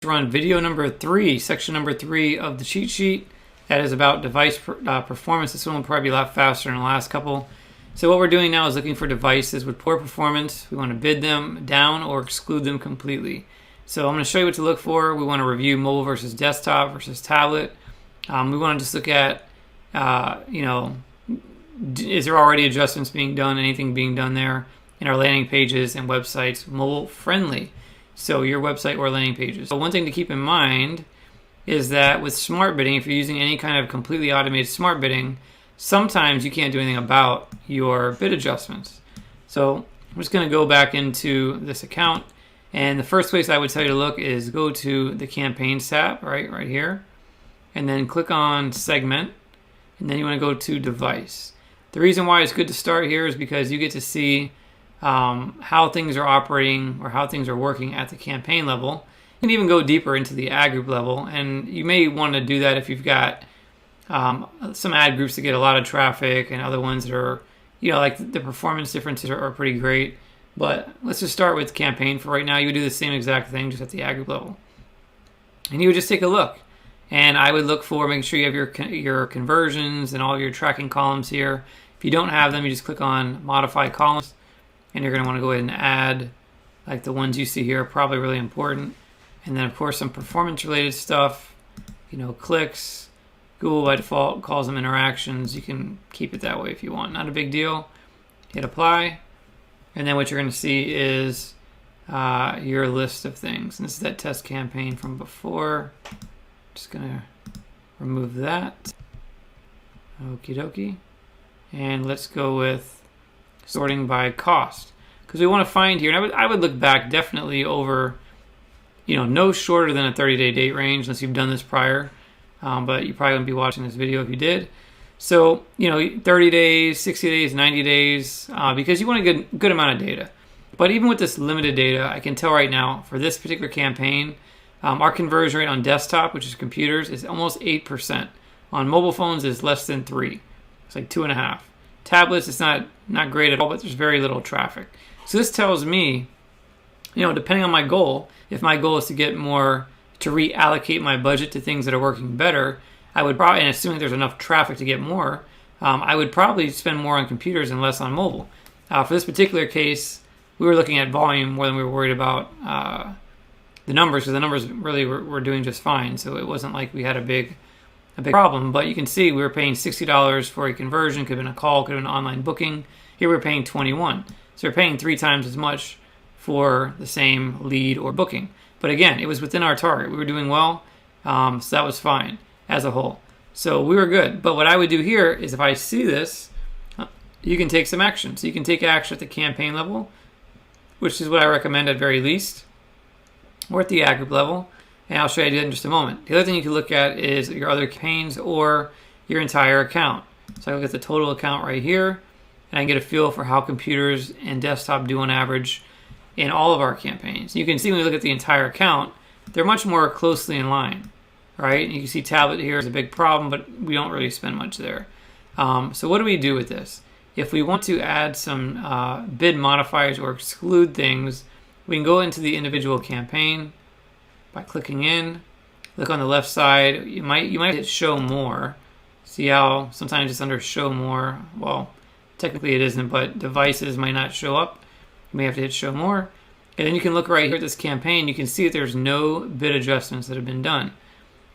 Run video number 3, section number 3 of the cheat sheet. That is about device performance. This one will probably be a lot faster than the last couple. So what we're doing now is looking for devices with poor performance. We want to bid them down or exclude them completely. So I'm going to show you what to look for. We want to review mobile versus desktop versus tablet. We want to just look at, is there already adjustments being done, anything being done there in our landing pages and websites mobile friendly. So your website or landing pages. So one thing to keep in mind is that with smart bidding, if you're using any kind of completely automated smart bidding, sometimes you can't do anything about your bid adjustments. So I'm just going to go back into this account, and the first place I would tell you to look is go to the campaigns tab right here, and then click on segment, and then you want to go to device. The reason why it's good to start here is because you get to see how things are operating or how things are working at the campaign level. You can even go deeper into the ad group level, and you may want to do that if you've got some ad groups that get a lot of traffic and other ones that are, like the performance differences are pretty great. But let's just start with campaign for right now. You would do the same exact thing just at the ad group level, and you would just take a look. And I would look for making sure you have your conversions and all your tracking columns here. If you don't have them, you just click on modify columns. And you're going to want to go ahead and add, like the ones you see here are probably really important. And then, of course, some performance-related stuff, clicks. Google, by default, calls them interactions. You can keep it that way if you want. Not a big deal. Hit apply. And then what you're going to see is your list of things. And this is that test campaign from before. Just going to remove that. Okie dokie. And let's go with sorting by cost, because we want to find here, and I would look back definitely over, no shorter than a 30-day date range unless you've done this prior, but you probably wouldn't be watching this video if you did. So 30 days, 60 days, 90 days, because you want a good amount of data. But even with this limited data, I can tell right now for this particular campaign, our conversion rate on desktop, which is computers, is almost 8%. On mobile phones is less than 3. It's like 2.5. Tablets, it's not great at all, but there's very little traffic. So this tells me, depending on my goal, if my goal is to get more, to reallocate my budget to things that are working better, I would probably, and assuming there's enough traffic to get more, I would probably spend more on computers and less on mobile. For this particular case, we were looking at volume more than we were worried about the numbers, because the numbers really were doing just fine. So it wasn't like we had a big problem, but you can see we were paying $60 for a conversion. Could have been a call, could have been an online booking. Here we're paying $21. So we're paying 3 times as much for the same lead or booking. But again, it was within our target. We were doing well, so that was fine as a whole. So we were good. But what I would do here is if I see this, you can take some action. So you can take action at the campaign level, which is what I recommend at very least, or at the ad group level. And I'll show you that in just a moment. The other thing you can look at is your other campaigns or your entire account. So I look at the total account right here, and I can get a feel for how computers and desktop do on average in all of our campaigns. You can see when we look at the entire account, they're much more closely in line, right? You can see tablet here is a big problem, but we don't really spend much there. So what do we do with this? If we want to add some bid modifiers or exclude things, we can go into the individual campaign by clicking in. Look on the left side. You might hit show more. See how sometimes it's under show more. Well, technically it isn't, but devices might not show up. You may have to hit show more. And then you can look right here at this campaign. You can see that there's no bid adjustments that have been done.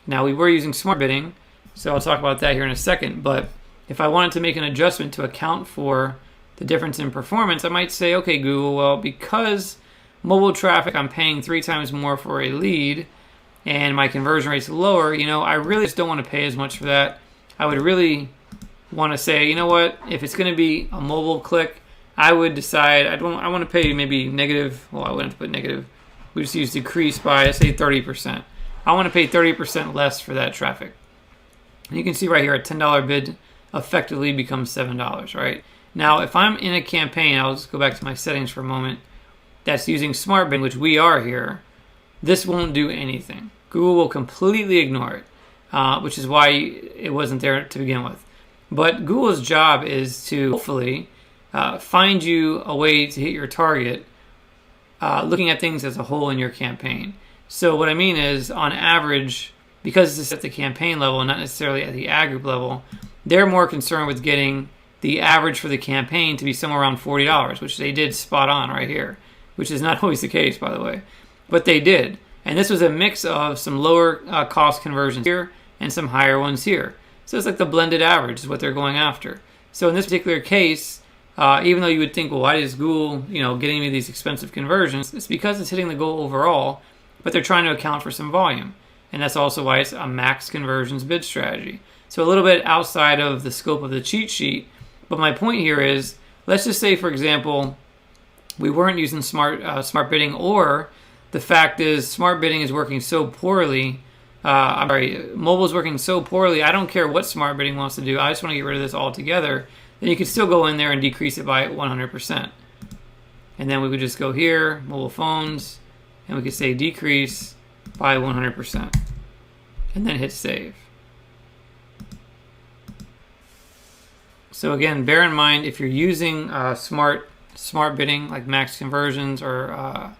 Now we were using smart bidding, so I'll talk about that here in a second. But if I wanted to make an adjustment to account for the difference in performance, I might say, okay, Google, well, because mobile traffic, I'm paying 3 times more for a lead, and my conversion rate's lower, I really just don't want to pay as much for that. I would really want to say, what, if it's going to be a mobile click, I would decide, I want to pay maybe negative, well, I wouldn't have to put negative, we just use decrease by, let's say 30%. I want to pay 30% less for that traffic. And you can see right here, a $10 bid effectively becomes $7, right? Now, if I'm in a campaign, I'll just go back to my settings for a moment, that's using smart bidding, which we are here, this won't do anything. Google will completely ignore it, which is why it wasn't there to begin with. But Google's job is to hopefully find you a way to hit your target looking at things as a whole in your campaign. So what I mean is, on average, because this is at the campaign level and not necessarily at the ad group level, they're more concerned with getting the average for the campaign to be somewhere around $40, which they did spot on right here, which is not always the case, by the way. But they did. And this was a mix of some lower cost conversions here and some higher ones here. So it's like the blended average is what they're going after. So in this particular case, even though you would think, well, why is Google, getting me these expensive conversions? It's because it's hitting the goal overall, but they're trying to account for some volume. And that's also why it's a max conversions bid strategy. So a little bit outside of the scope of the cheat sheet. But my point here is, let's just say, for example, we weren't using smart bidding, or the fact is smart bidding is working so poorly. Mobile is working so poorly. I don't care what smart bidding wants to do. I just want to get rid of this altogether. Then you could still go in there and decrease it by 100%. And then we would just go here, mobile phones, and we could say decrease by 100%. And then hit save. So again, bear in mind, if you're using smart bidding like max conversions or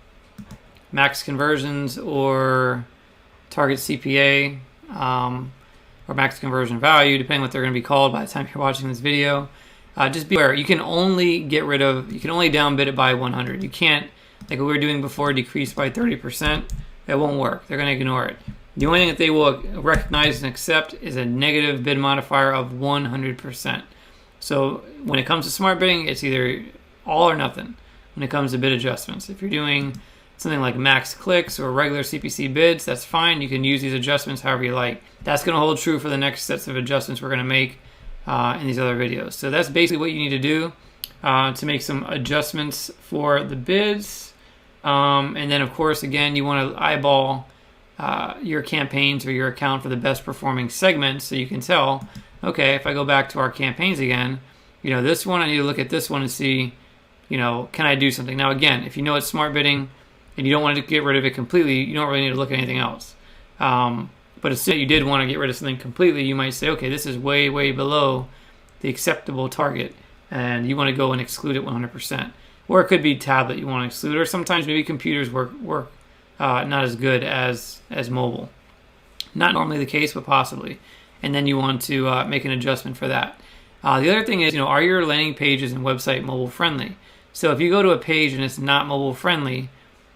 target CPA or max conversion value, depending on what they're going to be called by the time you're watching this video, just be aware you can only downbid it by 100. You can't, like what we were doing before, decrease by 30%. That won't work. They're going to ignore it. The only thing that they will recognize and accept is a negative bid modifier of 100%. So when it comes to smart bidding, it's either all or nothing when it comes to bid adjustments. If you're doing something like max clicks or regular CPC bids, that's fine. You can use these adjustments however you like. That's going to hold true for the next sets of adjustments we're going to make in these other videos. So that's basically what you need to do to make some adjustments for the bids. And then, of course, again, you want to eyeball your campaigns or your account for the best performing segments, so you can tell, okay, if I go back to our campaigns again, this one, I need to look at this one and see, can I do something? Now, again, if you know it's smart bidding and you don't want to get rid of it completely, you don't really need to look at anything else. But as soon as you did want to get rid of something completely, you might say, okay, this is way, way below the acceptable target, and you want to go and exclude it 100%. Or it could be tablet you want to exclude, or sometimes maybe computers work not as good as mobile. Not normally the case, but possibly. And then you want to make an adjustment for that. The other thing is, are your landing pages and website mobile friendly? So if you go to a page and it's not mobile friendly,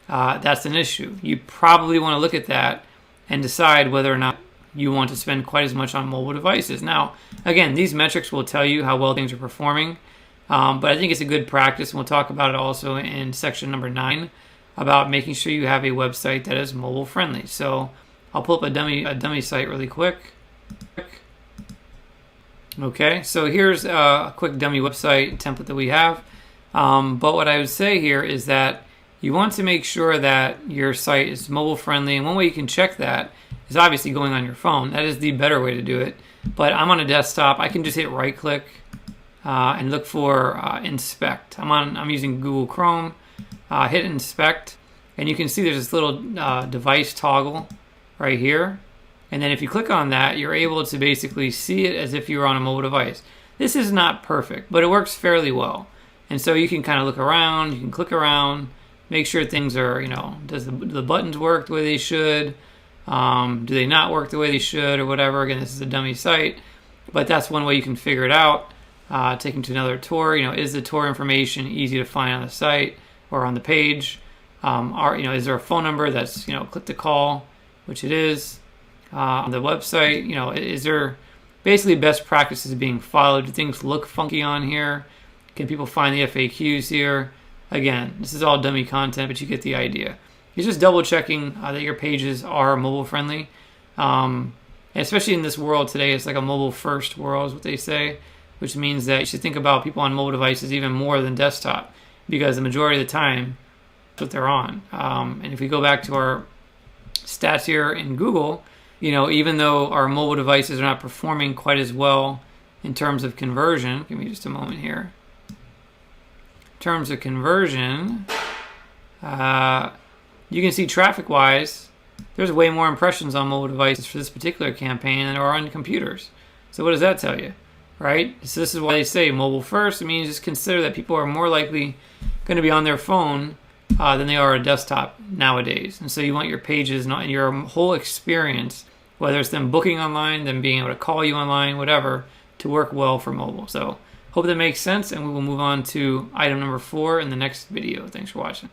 that's an issue. You probably want to look at that and decide whether or not you want to spend quite as much on mobile devices. Now, again, these metrics will tell you how well things are performing, but I think it's a good practice, and we'll talk about it also in section number 9 about making sure you have a website that is mobile friendly. So I'll pull up a dummy site really quick. Okay, so here's a quick dummy website template that we have. But what I would say here is that you want to make sure that your site is mobile friendly, and one way you can check that is obviously going on your phone. That is the better way to do it. But I'm on a desktop. I can just hit right click and look for inspect. I'm using Google Chrome. Hit inspect, and you can see there's this little device toggle right here. And then if you click on that, you're able to basically see it as if you were on a mobile device. This is not perfect, but it works fairly well. And so you can kind of look around, you can click around, make sure things are, does the buttons work the way they should? Do they not work the way they should, or whatever? Again, this is a dummy site, but that's one way you can figure it out. Take them to another tour. Is the tour information easy to find on the site or on the page? Is there a phone number that's, click to call, which it is. On the website, is there basically best practices being followed? Do things look funky on here? Can people find the FAQs here? Again, this is all dummy content, but you get the idea. It's just double checking that your pages are mobile friendly. And especially in this world today, it's like a mobile first world is what they say, which means that you should think about people on mobile devices even more than desktop, because the majority of the time, that's what they're on. And if we go back to our stats here in Google, even though our mobile devices are not performing quite as well in terms of conversion, give me just a moment here. In terms of conversion, you can see traffic-wise, there's way more impressions on mobile devices for this particular campaign than there are on computers. So what does that tell you, right? So this is why they say mobile first. It means just consider that people are more likely going to be on their phone than they are a desktop nowadays. And so you want your pages, not your whole experience, whether it's them booking online, them being able to call you online, whatever, to work well for mobile. So hope that makes sense, and we will move on to item number 4 in the next video. Thanks for watching.